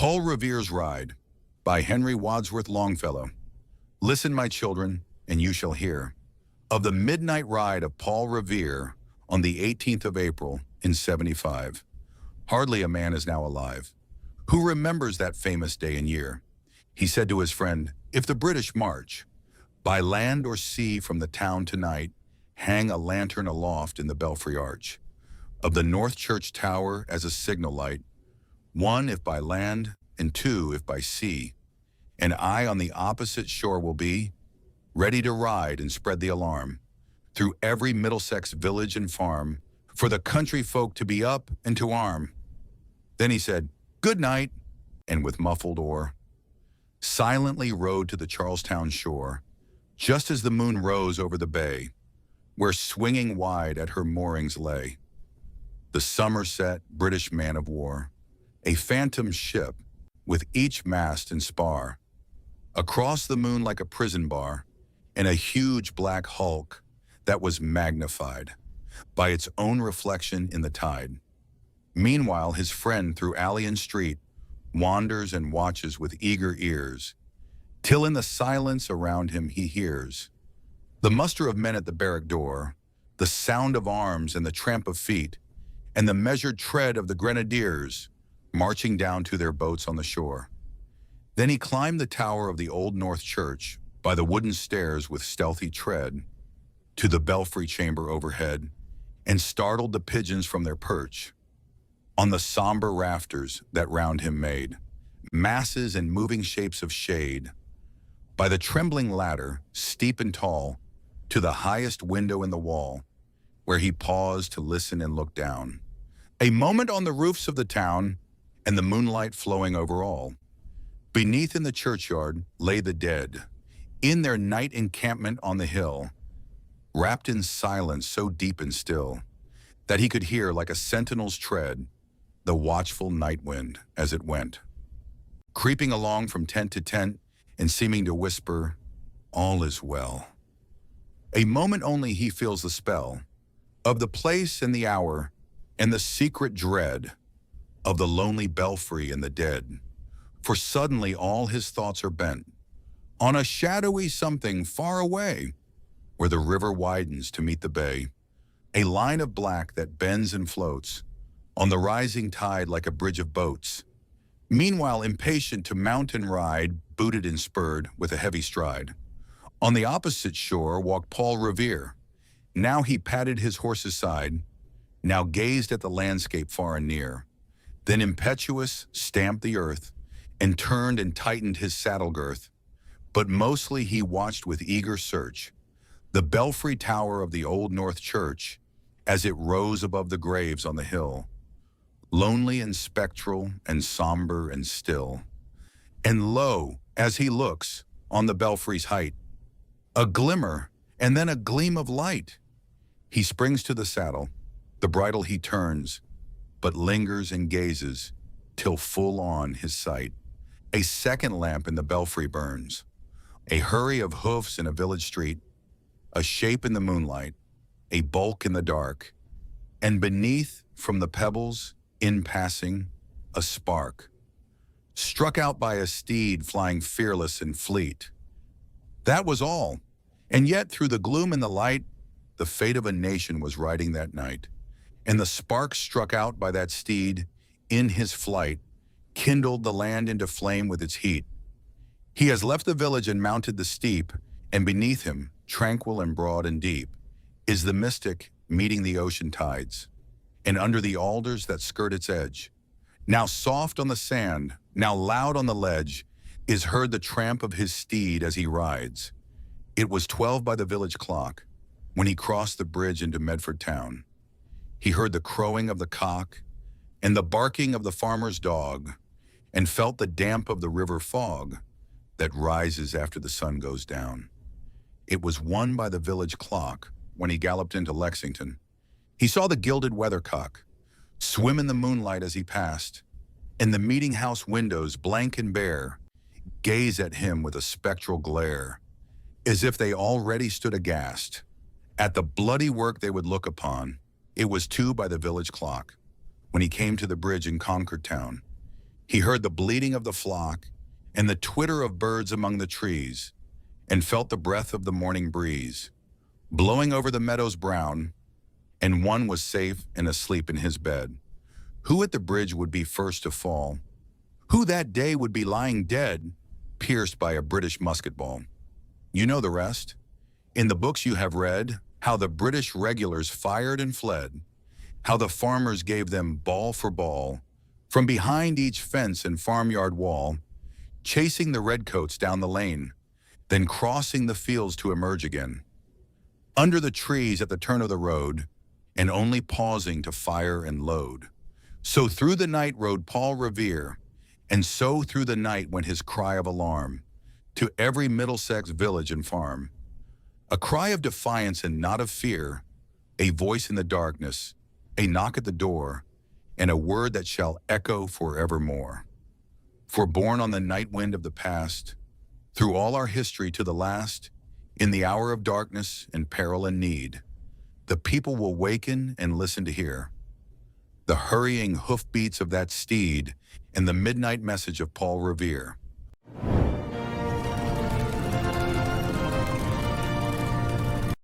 Paul Revere's Ride by Henry Wadsworth Longfellow. Listen, my children, and you shall hear of the midnight ride of Paul Revere on the 18th of April in 75. Hardly a man is now alive who remembers that famous day and year. He said to his friend, "If the British march by land or sea from the town tonight, hang a lantern aloft in the belfry arch of the North Church tower as a signal light, one if by land and two if by sea, and I on the opposite shore will be, ready to ride and spread the alarm through every Middlesex village and farm, for the country folk to be up and to arm." Then he said, "Good night," and with muffled oar, silently rowed to the Charlestown shore, just as the moon rose over the bay, where swinging wide at her moorings lay the Somerset British man of war, a phantom ship with each mast and spar, across the moon like a prison bar, and a huge black hulk that was magnified by its own reflection in the tide. Meanwhile, his friend through alley and street wanders and watches with eager ears, till in the silence around him he hears the muster of men at the barrack door, the sound of arms and the tramp of feet, and the measured tread of the grenadiers marching down to their boats on the shore. Then he climbed the tower of the old North Church by the wooden stairs with stealthy tread to the belfry chamber overhead, and startled the pigeons from their perch on the somber rafters that round him made masses and moving shapes of shade. By the trembling ladder, steep and tall, to the highest window in the wall, where he paused to listen and look down. A moment on the roofs of the town, and the moonlight flowing over all. Beneath in the churchyard lay the dead, in their night encampment on the hill, wrapped in silence so deep and still, that he could hear like a sentinel's tread the watchful night wind as it went, creeping along from tent to tent and seeming to whisper, "All is well." A moment only he feels the spell of the place and the hour and the secret dread of the lonely belfry and the dead, for suddenly all his thoughts are bent on a shadowy something far away, where the river widens to meet the bay, a line of black that bends and floats on the rising tide like a bridge of boats. Meanwhile, impatient to mount and ride, booted and spurred with a heavy stride, on the opposite shore walked Paul Revere. Now he patted his horse's side, now gazed at the landscape far and near, then impetuous stamped the earth, and turned and tightened his saddle girth. But mostly he watched with eager search the belfry tower of the old North Church as it rose above the graves on the hill, lonely and spectral and somber and still. And lo, as he looks on the belfry's height, a glimmer and then a gleam of light. He springs to the saddle, the bridle he turns, but lingers and gazes till full on his sight a second lamp in the belfry burns, a hurry of hoofs in a village street, a shape in the moonlight, a bulk in the dark, and beneath from the pebbles, in passing, a spark, struck out by a steed flying fearless and fleet. That was all, and yet through the gloom and the light, the fate of a nation was riding that night, and the spark struck out by that steed in his flight kindled the land into flame with its heat. He has left the village and mounted the steep, and beneath him, tranquil and broad and deep, is the mystic meeting the ocean tides, and under the alders that skirt its edge, now soft on the sand, now loud on the ledge, is heard the tramp of his steed as he rides. It was 12 by the village clock when he crossed the bridge into Medford town. He heard the crowing of the cock and the barking of the farmer's dog, and felt the damp of the river fog that rises after the sun goes down. It was 1 by the village clock when he galloped into Lexington. He saw the gilded weathercock swim in the moonlight as he passed, and the meeting house windows, blank and bare, gaze at him with a spectral glare, as if they already stood aghast at the bloody work they would look upon. It was 2 by the village clock when he came to the bridge in Concord town. He heard the bleating of the flock and the twitter of birds among the trees, and felt the breath of the morning breeze, blowing over the meadows brown, and one was safe and asleep in his bed. Who at the bridge would be first to fall? Who that day would be lying dead, pierced by a British musket ball? You know the rest. In the books you have read, how the British regulars fired and fled, how the farmers gave them ball for ball, from behind each fence and farmyard wall, chasing the redcoats down the lane, then crossing the fields to emerge again. Under the trees at the turn of the road, and only pausing to fire and load. So through the night rode Paul Revere, and so through the night went his cry of alarm to every Middlesex village and farm. A cry of defiance and not of fear, a voice in the darkness, a knock at the door, and a word that shall echo forevermore. For born on the night wind of the past, through all our history to the last, in the hour of darkness and peril and need, the people will waken and listen to hear the hurrying hoofbeats of that steed and the midnight message of Paul Revere.